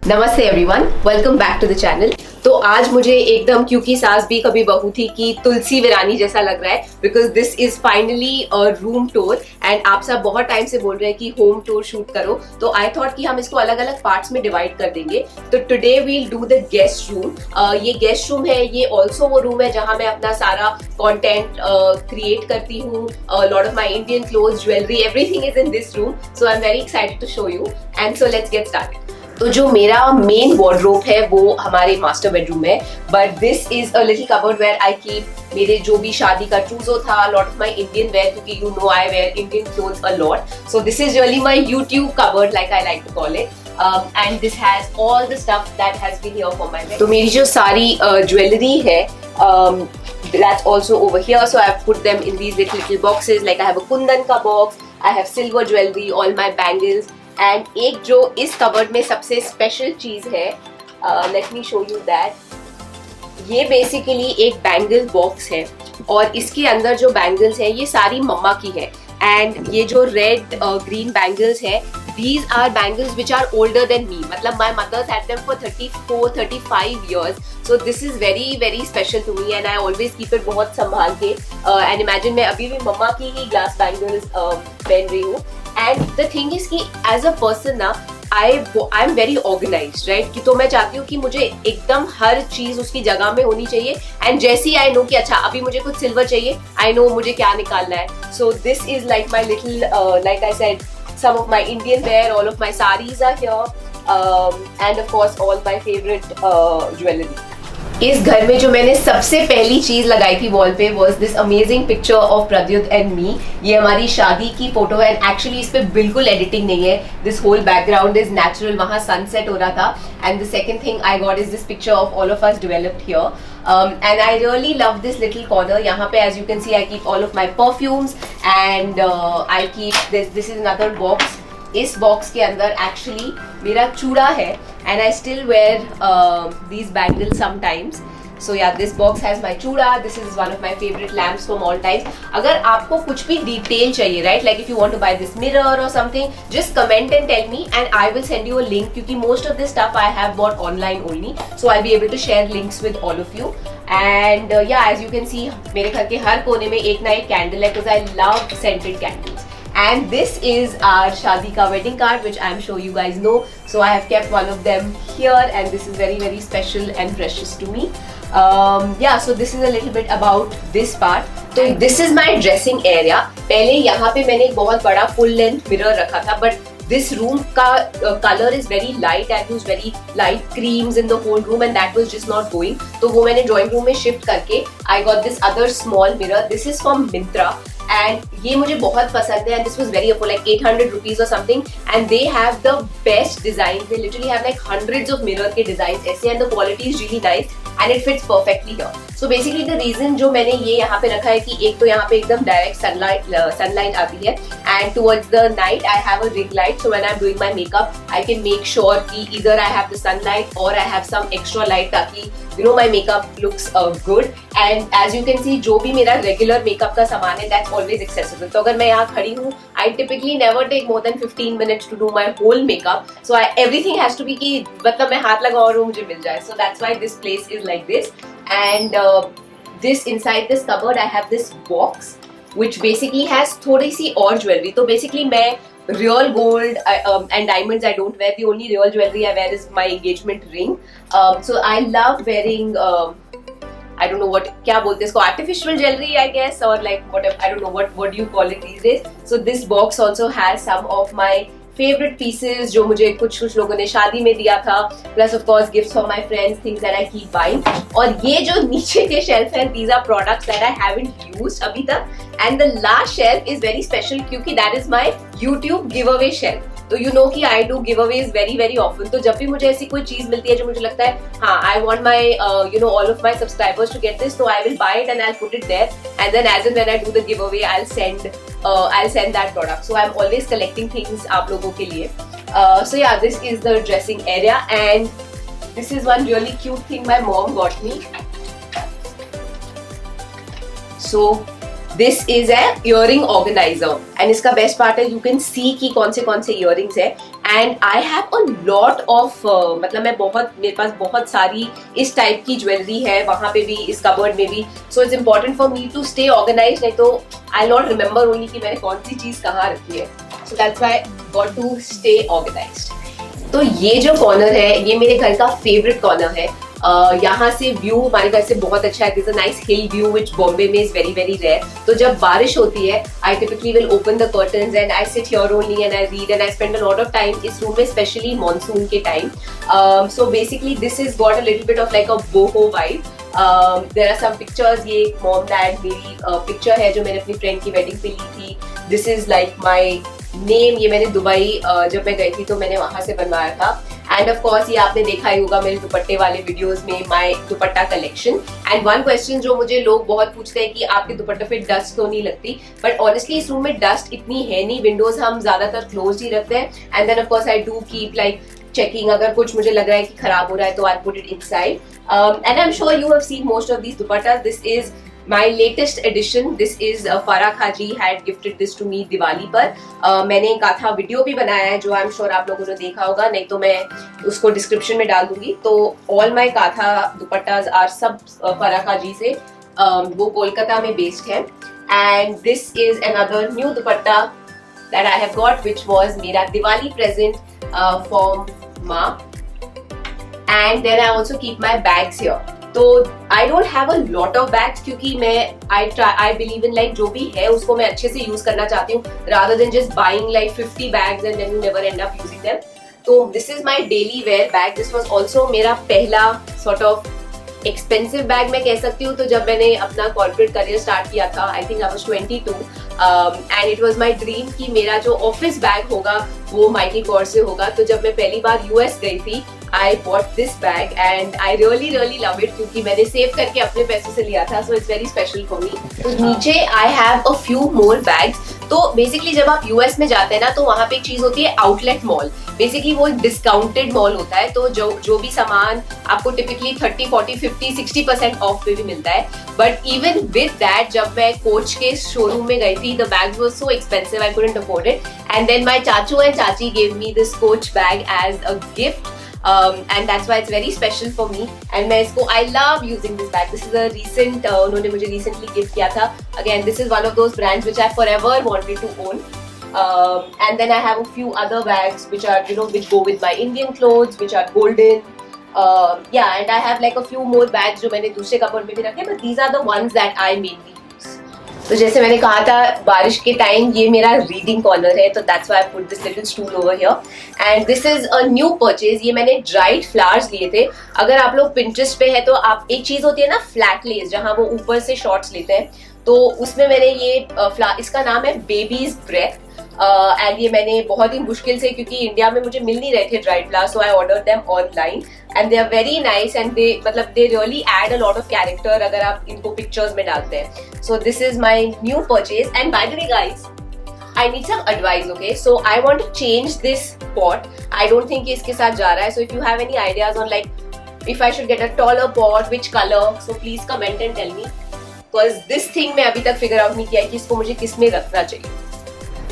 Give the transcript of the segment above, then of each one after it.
नमस्ते everyone, welcome back to the channel. तो आज मुझे एकदम क्योंकि सास भी कभी बहू थी कि तुलसी वीरानी जैसा लग रहा है, because this is finally a room tour and आप सब बहुत टाइम से बोल रहे हैं कि होम टूर शूट करो, तो आई थॉट कि हम इसको अलग अलग पार्ट्स में डिवाइड कर देंगे। तो today we'll do the guest room. ये गेस्ट रूम है, ये ऑल्सो वो रूम है जहां मैं अपना सारा कॉन्टेंट क्रिएट करती हूँ। Lot of my Indian clothes, jewellery, everything is in this room, so I am very excited to show you and so let's get started. तो जो मेरा मेन वार्डरोब है वो हमारे मास्टर बेडरूम में, but this is a little cupboard where I keep मेरे जो भी शादी का ट्रूजो था, lot of my Indian wear, क्योंकि you know I wear Indian clothes a lot, so this is really my YouTube cupboard like I like to call it. And this has all the stuff that has been here for my bed. तो मेरी जो सारी jewellery है that's also over here, so I have put them in these little boxes. Like I have a kundan ka box, I have silver jewelry, all my bangles, and एक जो इस cupboard में सबसे स्पेशल चीज है, let me show you that. ये basically एक bangle box है और इसके अंदर जो बैंगल्स है ये सारी मम्मा की है। एंड ये जो रेड ग्रीन बैंगल्स है, these are bangles which are older than me. मतलब my mother's had them for 34-35 years. So this is very very special to me and I always keep it बहुत संभाल के। And imagine मैं अभी भी मम्मा की ही glass bangles पहन रही हूँ। And the thing is कि as a person ना I'm very organized, right? कि तो मैं चाहती हूँ कि मुझे एकदम हर चीज उसकी जगह में होनी चाहिए। एंड जैसे ही आई नो कि अच्छा अभी मुझे कुछ सिल्वर चाहिए, आई नो मुझे क्या निकालना है। सो this is like my little, like I said, some of my Indian wear, all of my sarees are here, and of course all my favorite jewelry. इस घर में जो मैंने सबसे पहली चीज लगाई थी वॉल पे was this amazing picture of Pradyut and me. ये हमारी शादी की फोटो है and actually इस पे बिल्कुल एडिटिंग नहीं है. This whole background is natural. वहाँ sunset हो रहा था. And the second thing I got is this picture of all of us developed here. And I really love this little corner. यहाँ पे as you can see I keep all of my perfumes and I keep this is another box. इस box के अंदर actually मेरा चूड़ा है and I still wear these bangles sometimes. So yeah this box has my chooda. This is one of my favourite lamps from all times. अगर आपको कुछ भी डिटेल चाहिए, right, like if you want to buy this mirror और something, just comment and tell me and I will send you a link, क्योंकि most of this stuff I have bought online only, so I be able to share links with all of you. And yeah as you can see मेरे घर के हर कोने में एक ना एक candle है, because I love scented candles. And this is our Shadi ka wedding card, which I'm sure you guys know. So I have kept one of them here, and this is very very special and precious to me. Yeah, so this is a little bit about this part. So this is my dressing area. पहले यहाँ पे मैंने एक बहुत बड़ा full length mirror रखा था, but this room का color is very light. I used very light creams in the whole room, and that was just not going. तो वो मैंने drawing room में shift करके I got this other small mirror. This is from Myntra. And ये मुझे बहुत पसंद है and this was very affordable, like 800 rupees or something, and they have the best designs. They literally have like hundreds of mirror के designs ऐसे, and the quality is really nice and it fits perfectly here. So basically the reason जो मैंने ये यहाँ पे रखा है कि एक तो यहाँ पे एकदम direct sunlight आती है, and towards the night I have a ring light, so when I'm doing my makeup I can make sure कि either I have the sunlight or I have some extra light ताकि you know my makeup looks good. And as you can see जो भी मेरा regular makeup का सामान है that's always accessible. तो अगर मैं यहाँ खड़ी हूँ I typically never take more than 15 minutes to do my whole makeup, so everything has to be कि मतलब मैं हाथ लगाऊँ और वो मुझे मिल जाए. So that's why this place is like this. And this inside this cupboard I have this box which basically has थोड़ी सी और jewelry. तो basically मैं real gold and diamonds I don't wear. The only real jewelry I wear is my engagement ring. So I love wearing I don't know what क्या बोलते हैं इसको, artificial jewelry I guess, or like whatever, I don't know what do you call it these days. So this box also has some of my favorite pieces जो मुझे कुछ लोगों ने शादी में दिया था, plus of course gifts from my friends, things that I keep buying. और ये जो नीचे के shelf हैं, these are products that I haven't used अभी तक, and the last shelf is very special क्योंकि that is my YouTube giveaway shelf. तो you know कि I do giveaways very very often. तो जब भी मुझे ऐसी कोई चीज मिलती है जो मुझे लगता है हाँ I want my you know all of my subscribers to get this, so I will buy it and I'll put it there, and then as and when I do the giveaway I'll send that product. So I'm always collecting things आप लोगों के लिए. So yeah, this is the dressing area, and this is one really cute thing my mom got me. So This is a earring organizer and इसका best part है you can see कि कौन से earrings है and I have a lot of मतलब मेरे पास बहुत सारी इस टाइप की ज्वेलरी है, वहां पे भी, इस कबर्ड में भी. So it's important for me to stay organise, नहीं तो आई नॉट रिमेंबर ओनली कि मैंने कौन सी चीज कहाँ रखी है. So that's why got to stay organised. तो ये जो कॉर्नर है ये मेरे घर का फेवरेट कॉर्नर है. यहाँ से व्यू हमारे घर से बहुत अच्छा है. This a nice hill view which Bombay में इज वेरी वेरी रेयर. तो जब बारिश होती है I typically will open the curtains and I sit here only and I read and I spend a lot of time इस room में, specially monsoon के time. So basically this is got a little bit of like a boho vibe. There are some pictures. ये mom dad मेरी picture है जो मैंने अपनी friend की वेडिंग पे ली थी. This is like my name. ये मैंने दुबई जब मैं गई थी तो मैंने वहां से बनवाया था. एंड ऑफ कोर्स ये आपने देखा ही होगा मेरे दुपट्टे वाले वीडियोस में, my dupatta collection. And one question जो मुझे लोग बहुत पूछते हैं कि आपके दुपट्टे पे डस्ट तो नहीं लगती, बट ऑनेस्टली इस रूम में डस्ट इतनी है नहीं. विंडोज हम ज्यादातर क्लोज ही रखते हैं. And then of course I do keep like checking, अगर कुछ मुझे लग रहा है कि खराब हो रहा है तो I put it inside. And I am sure you have seen most of these dupatta. This is my latest edition. This is Farah Khaji had gifted this to me Diwali पर. मैंने एक आधा वीडियो भी बनाया है जो आई एम श्योर आप लोगों ने देखा होगा, नहीं तो मैं उसको डिस्क्रिप्शन में डाल दूंगी. तो ऑल माई काथा दुपट्टाज आर सब फरा खाजी से. वो कोलकाता में बेस्ड है. And this is another new dupatta that I have got which was मेरा Diwali present from maa. And then I also keep my bags here. तो I don't have a lot of bags क्योंकि मैं आई बिलीव इन लाइक जो भी है उसको मैं अच्छे से यूज करना चाहती हूँ, rather than just buying like 50 bags and then you never end up using them. तो this is my daily wear bag. This was also मेरा पहला सॉर्ट ऑफ एक्सपेंसिव बैग मैं कह सकती हूँ. तो जब मैंने अपना कॉर्पोरेट करियर स्टार्ट किया था, I think I was 22, and it was my dream कि मेरा जो ऑफिस बैग होगा वो माइकल कोर्स से होगा. तो जब मैं पहली बार यूएस गई थी I bought this bag and I really love it क्योंकि मैंने सेव करके अपने पैसों से लिया था. So it's very special for me. तो नीचे I have a few more bags. तो बेसिकली जब आप यूएस में जाते हैं ना तो वहाँ पे एक चीज होती है आउटलेट मॉल. बेसिकली वो डिस्काउंटेड मॉल होता है. तो जो भी सामान आपको टिपिकली 30, 40, 50, 60% ऑफ पे भी मिलता है. बट इवन विद दैट जब मैं कोच के शोरूम में गई थी, the bags were so expensive I couldn't afford it. And then my chachu and chachi gave me this Coach bag as a gift. And that's why it's very special for me. And मैं इसको I love using this bag. This is a recent उन्होंने मुझे recently gift किया था. Again, this is one of those brands which I forever wanted to own. And then I have a few other bags which are which go with my Indian clothes, which are golden. Yeah, and I have like a few more bags जो मैंने दूसरे कपड़ों में भी रखे, but these are the ones that I mainly. तो जैसे मैंने कहा था बारिश के टाइम ये मेरा रीडिंग कॉर्नर है, तो that's why I put this little stool over here. And this is a new purchase. ये मैंने ड्राइड फ्लावर्स लिए थे. अगर आप लोग पिंटरेस्ट पे है तो आप, एक चीज होती है ना फ्लैट लेस, जहां वो ऊपर से शॉर्ट्स लेते हैं, तो उसमें मैंने ये इसका नाम है बेबीज ब्रेथ. एंड ये मैंने बहुत ही मुश्किल से, क्योंकि इंडिया में मुझे मिल नहीं रहे थे dried flowers, so I ordered them online and they are very nice and they really add a lot of character अगर आप इनको पिक्चर्स में डालते हैं. So this is my new purchase. And by the way guys, I need some advice, okay? So I want to change this pot. I don't think ये इसके साथ जा रहा है. So if you have any ideas on like if I should get a taller pot, which color, so please comment and tell me. Because this thing मैं अभी तक figure out नहीं किया है कि इसको मुझे किस में रखना चाहिए.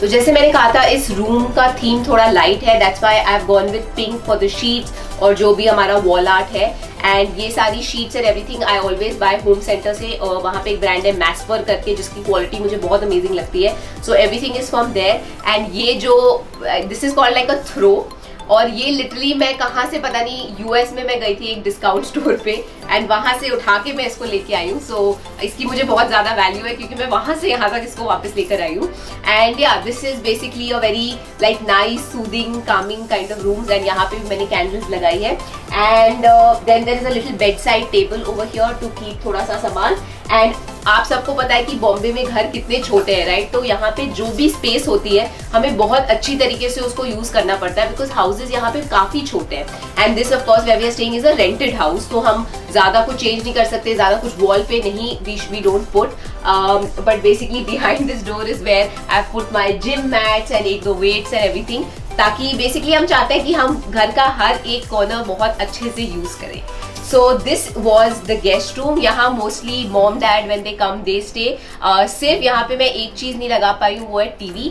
तो जैसे मैंने कहा था इस रूम का थीम थोड़ा लाइट है, that's why I have gone with pink for the sheets और जो भी हमारा वॉल आर्ट है. एंड ये सारी sheets and everything I always buy Home Centre से. वहाँ पे एक ब्रांड है मैस्पर करके जिसकी क्वालिटी मुझे बहुत अमेजिंग लगती है. So everything is from there. And ये जो this is called like a throw, और ये लिटरली मैं कहाँ से पता नहीं, यूएस में मैं गई थी एक डिस्काउंट स्टोर पे एंड वहां से उठा के मैं इसको लेके आई हूँ. सो इसकी मुझे बहुत ज्यादा वैल्यू है क्योंकि मैं वहां से यहाँ तक इसको वापस लेकर आई हूँ. And yeah this is basically a very like nice soothing calming kind of rooms. And यहाँ पे भी मैंने कैंडल्स लगाई है. And then there is a little bed side table over here to keep थोड़ा सा सामान. एंड आप सबको पता है कि बॉम्बे में घर कितने छोटे हैं, राइट? तो यहाँ पे जो भी स्पेस होती है हमें बहुत अच्छी तरीके से उसको यूज करना पड़ता है बिकॉज हाउसेज यहाँ पे काफी छोटे हैं. And this of course where we are staying is a rented house, तो हम ज्यादा कुछ चेंज नहीं कर सकते, ज्यादा कुछ वॉल पे नहीं we don't put. But basically behind this door is where I put my gym mats and एक दो वेट्स एंड एवरीथिंग, ताकि बेसिकली हम चाहते हैं कि हम घर का हर एक कॉर्नर बहुत अच्छे से यूज करें. So this was the guest room. यहाँ mostly mom dad when they come they stay. सिर्फ यहाँ पे मैं एक चीज नहीं लगा पाई हूँ, वो है TV.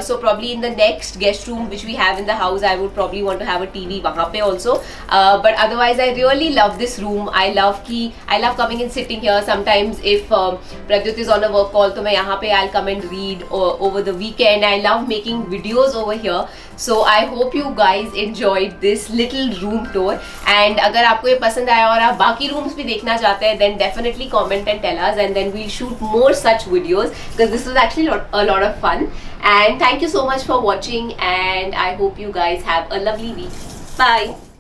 So probably in the next guest room which we have in the house, I would probably want to have a TV वहाँ पे also. But otherwise I really love this room. I love coming and sitting here. Sometimes if Pradyut is on a work call तो मैं यहाँ पे I'll come and read over the weekend. I love making videos over here. So I hope you guys enjoyed this little room tour. And अगर आपको ये पसंद आया और आप बाकी rooms भी देखना चाहते हैं, then definitely comment and tell us, and then we'll shoot more such videos because this was actually a lot of fun. And thank you so much for watching, and I hope you guys have a lovely week. Bye.